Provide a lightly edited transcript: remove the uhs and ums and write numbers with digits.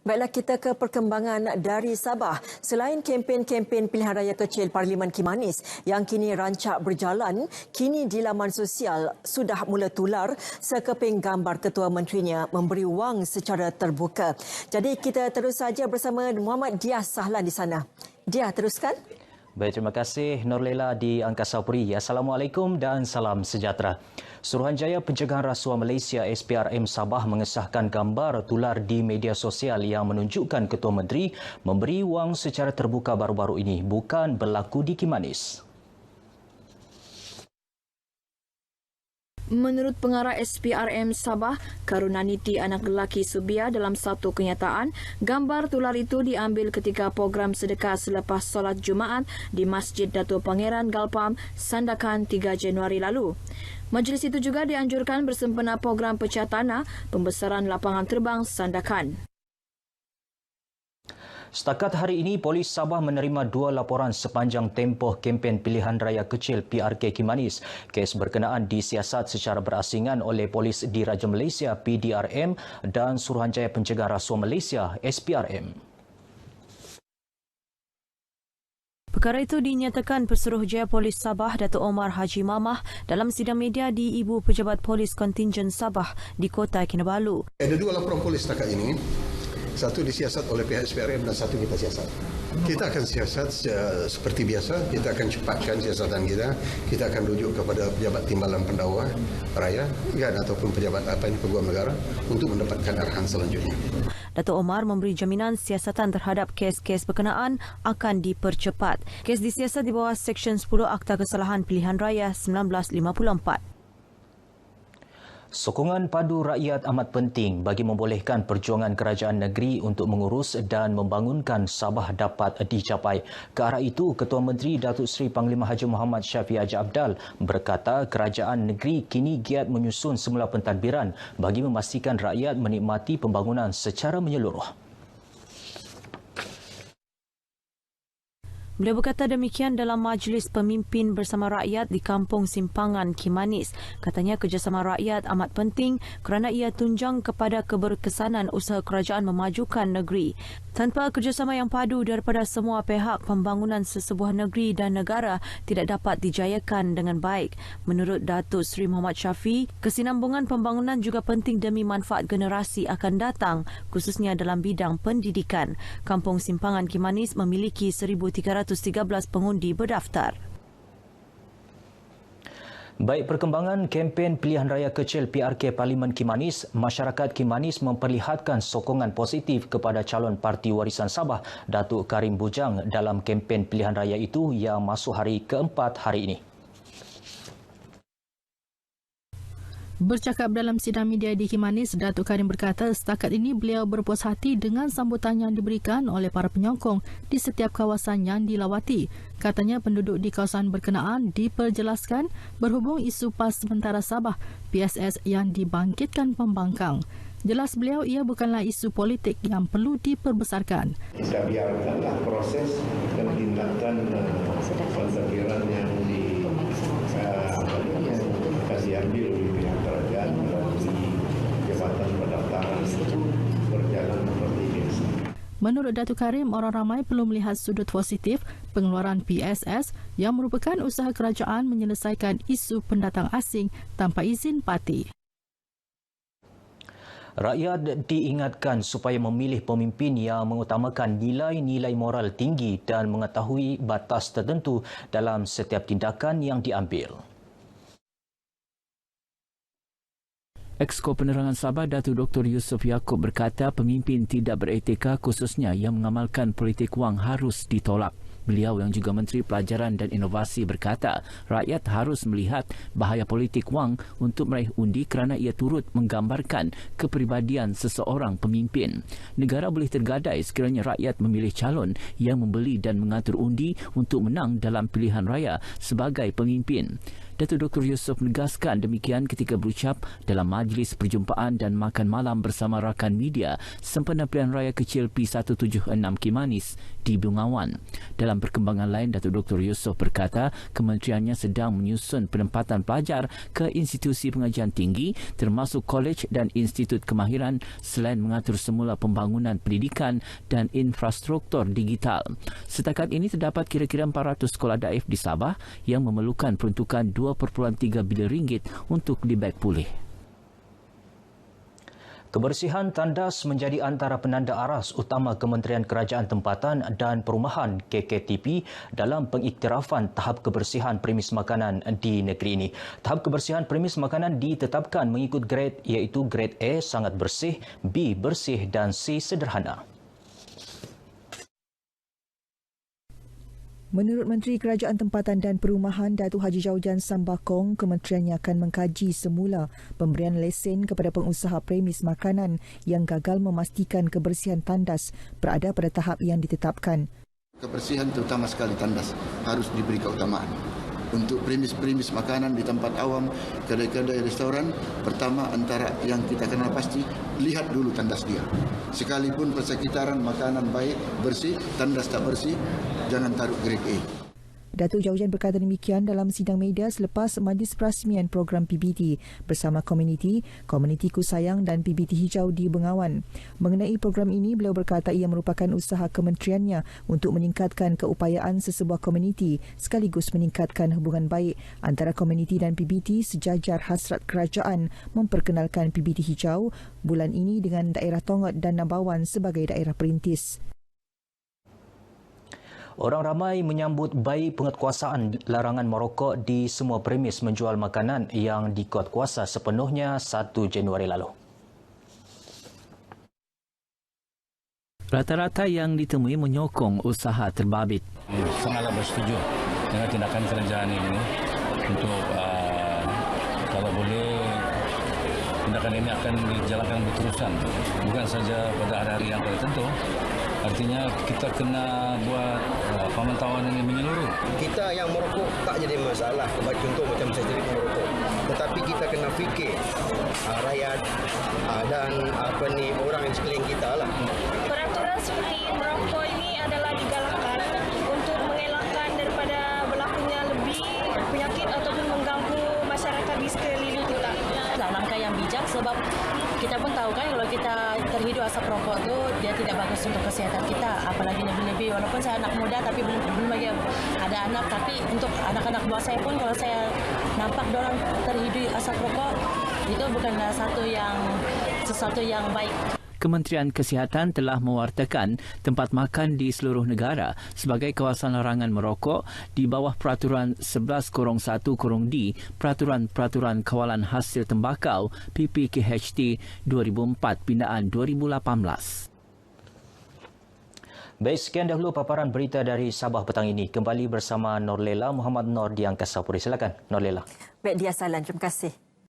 Baiklah, kita ke perkembangan dari Sabah. Selain kempen-kempen pilihan raya kecil Parlimen Kimanis yang kini rancak berjalan, kini di laman sosial sudah mula tular sekeping gambar ketua menterinya memberi wang secara terbuka. Jadi kita terus saja bersama Muhammad Diah Sahlan di sana. Diah, teruskan. Baik, terima kasih Norlela di Angkasa Puri. Assalamualaikum dan salam sejahtera. Suruhanjaya Pencegahan Rasuah Malaysia SPRM Sabah mengesahkan gambar tular di media sosial yang menunjukkan Ketua Menteri memberi wang secara terbuka baru-baru ini, bukan berlaku di Kimanis. Menurut pengarah SPRM Sabah, Karunaniti anak lelaki Subia dalam satu kenyataan, gambar tular itu diambil ketika program sedekah selepas solat Jumaat di Masjid Datuk Pangeran Galpam, Sandakan 3 Januari lalu. Majlis itu juga dianjurkan bersempena program pecah tanah pembesaran lapangan terbang Sandakan. Setakat hari ini, Polis Sabah menerima 2 laporan sepanjang tempoh kempen pilihan raya kecil PRK Kimanis. Kes berkenaan disiasat secara berasingan oleh Polis Diraja Malaysia PDRM dan Suruhanjaya Pencegahan Rasuah Malaysia SPRM. Perkara itu dinyatakan Pesuruhjaya Polis Sabah Datuk Omar Haji Mamah dalam sidang media di Ibu Pejabat Polis Kontingen Sabah di Kota Kinabalu. Ada 2 laporan polis setakat ini. Satu disiasat oleh pihak SPRM dan satu kita siasat. Kita akan siasat seperti biasa, kita akan cepatkan siasatan kita. Kita akan rujuk kepada pejabat timbalan pendakwa raya ataupun pejabat peguam negara untuk mendapatkan arahan selanjutnya. Datuk Omar memberi jaminan siasatan terhadap kes-kes berkenaan akan dipercepat. Kes disiasat di bawah Seksyen 10 Akta Kesalahan Pilihan Raya 1954. Sokongan padu rakyat amat penting bagi membolehkan perjuangan kerajaan negeri untuk mengurus dan membangunkan Sabah dapat dicapai. Ke arah itu, Ketua Menteri Datuk Seri Panglima Haji Muhammad Shafie Haji Abdal berkata kerajaan negeri kini giat menyusun semula pentadbiran bagi memastikan rakyat menikmati pembangunan secara menyeluruh. Beliau berkata demikian dalam majlis pemimpin bersama rakyat di Kampung Simpangan Kimanis. Katanya kerjasama rakyat amat penting kerana ia tunjang kepada keberkesanan usaha kerajaan memajukan negeri. Tanpa kerjasama yang padu daripada semua pihak, pembangunan sesebuah negeri dan negara tidak dapat dijayakan dengan baik. Menurut Datuk Seri Muhammad Shafie, kesinambungan pembangunan juga penting demi manfaat generasi akan datang, khususnya dalam bidang pendidikan. Kampung Simpangan Kimanis memiliki 1,313 pengundi berdaftar. Baik perkembangan kempen pilihan raya kecil PRK Parlimen Kimanis, masyarakat Kimanis memperlihatkan sokongan positif kepada calon Parti Warisan Sabah, Datuk Karim Bujang dalam kempen pilihan raya itu yang masuk hari keempat hari ini. Bercakap dalam sidang media di Kimanis, Datuk Karim berkata setakat ini beliau berpuas hati dengan sambutan yang diberikan oleh para penyokong di setiap kawasan yang dilawati. Katanya penduduk di kawasan berkenaan diperjelaskan berhubung isu PAS Sementara Sabah PSS yang dibangkitkan pembangkang. Jelas beliau ia bukanlah isu politik yang perlu diperbesarkan. Kita biarkanlah proses dan tindakan pentadbiran yang diambil oleh pihak kerajaan melalui jabatan pendaftaran berjalan seperti biasa. Menurut Datuk Karim, orang ramai perlu melihat sudut positif pengeluaran PSS yang merupakan usaha kerajaan menyelesaikan isu pendatang asing tanpa izin parti. Rakyat diingatkan supaya memilih pemimpin yang mengutamakan nilai-nilai moral tinggi dan mengetahui batas tertentu dalam setiap tindakan yang diambil. Exco Penerangan Sabah Datuk Dr. Yusof Yaakob berkata pemimpin tidak beretika khususnya yang mengamalkan politik wang harus ditolak. Beliau yang juga Menteri Pelajaran dan Inovasi berkata rakyat harus melihat bahaya politik wang untuk meraih undi kerana ia turut menggambarkan kepribadian seseorang pemimpin. Negara boleh tergadai sekiranya rakyat memilih calon yang membeli dan mengatur undi untuk menang dalam pilihan raya sebagai pemimpin. Datuk Dr. Yusof menegaskan demikian ketika berucap dalam majlis perjumpaan dan makan malam bersama rakan media sempena Pilihan Raya Kecil P176 Kimanis di Bengawan. Dalam perkembangan lain, Datuk Dr. Yusof berkata kementeriannya sedang menyusun penempatan pelajar ke institusi pengajian tinggi termasuk kolej dan institut kemahiran selain mengatur semula pembangunan pendidikan dan infrastruktur digital. Setakat ini terdapat kira-kira 400 sekolah daif di Sabah yang memerlukan peruntukan 2.3 bilion ringgit untuk dibeg pulih. Kebersihan tandas menjadi antara penanda aras utama Kementerian Kerajaan Tempatan dan Perumahan KKTP dalam pengiktirafan tahap kebersihan premis makanan di negeri ini. Tahap kebersihan premis makanan ditetapkan mengikut grade iaitu grade A sangat bersih, B bersih dan C sederhana. Menurut Menteri Kerajaan Tempatan dan Perumahan Datuk Haji Jaujan Sambakong, kementeriannya akan mengkaji semula pemberian lesen kepada pengusaha premis makanan yang gagal memastikan kebersihan tandas berada pada tahap yang ditetapkan. Kebersihan terutama sekali tandas harus diberi keutamaan. Untuk premis-premis makanan di tempat awam, kedai-kedai restoran, pertama antara yang kita kenal pasti, lihat dulu tandas dia. Sekalipun persekitaran makanan baik, bersih, tandas tak bersih, jangan taruh grade A. Datuk Jaujan berkata demikian dalam sidang media selepas majlis perasmian program PBT bersama komuniti Kusayang dan PBT Hijau di Bengawan. Mengenai program ini, beliau berkata ia merupakan usaha kementeriannya untuk meningkatkan keupayaan sesebuah komuniti sekaligus meningkatkan hubungan baik antara komuniti dan PBT sejajar hasrat kerajaan memperkenalkan PBT Hijau bulan ini dengan daerah Tongot dan Nabawan sebagai daerah perintis. Orang ramai menyambut baik penguatkuasaan larangan merokok di semua premis menjual makanan yang dikuatkuasa sepenuhnya 1 Januari lalu. Rata-rata yang ditemui menyokong usaha terbabit. Sangatlah bersetuju dengan tindakan kerajaan ini untuk kalau boleh tindakan ini akan dijalankan berterusan, bukan saja pada hari-hari yang tertentu. Artinya kita kena buat pemantauan yang menyeluruh. Kita yang merokok tak jadi masalah. Contoh macam saya sendiri merokok. Tetapi kita kena fikir rakyat dan orang yang sekeliling kita lah. Peraturan seperti merokok ini adalah digalakkan untuk mengelakkan daripada berlakunya lebih penyakit ataupun mengganggu masyarakat di sekeliling kita. Langkah yang bijak sebab kita pun tahu kan kalau kita terhidup asap rokok tu dia tidak bagus untuk kesihatan kita, apalagi lebih-lebih walaupun saya anak muda tapi belum lagi ada anak, tapi untuk anak-anak buah saya pun kalau saya nampak dorang terhidup asap rokok itu bukanlah sesuatu yang baik. Kementerian Kesihatan telah mewartakan tempat makan di seluruh negara sebagai kawasan larangan merokok di bawah Peraturan 1101-D Peraturan Kawalan Hasil Tembakau PPKHT 2004 Bindaan 2018. Baik, sekian dahulu paparan berita dari Sabah petang ini. Kembali bersama Norlela Muhammad Nor di Angkasa Puri. Silakan, Norlela. Baik, dia salam. Terima kasih.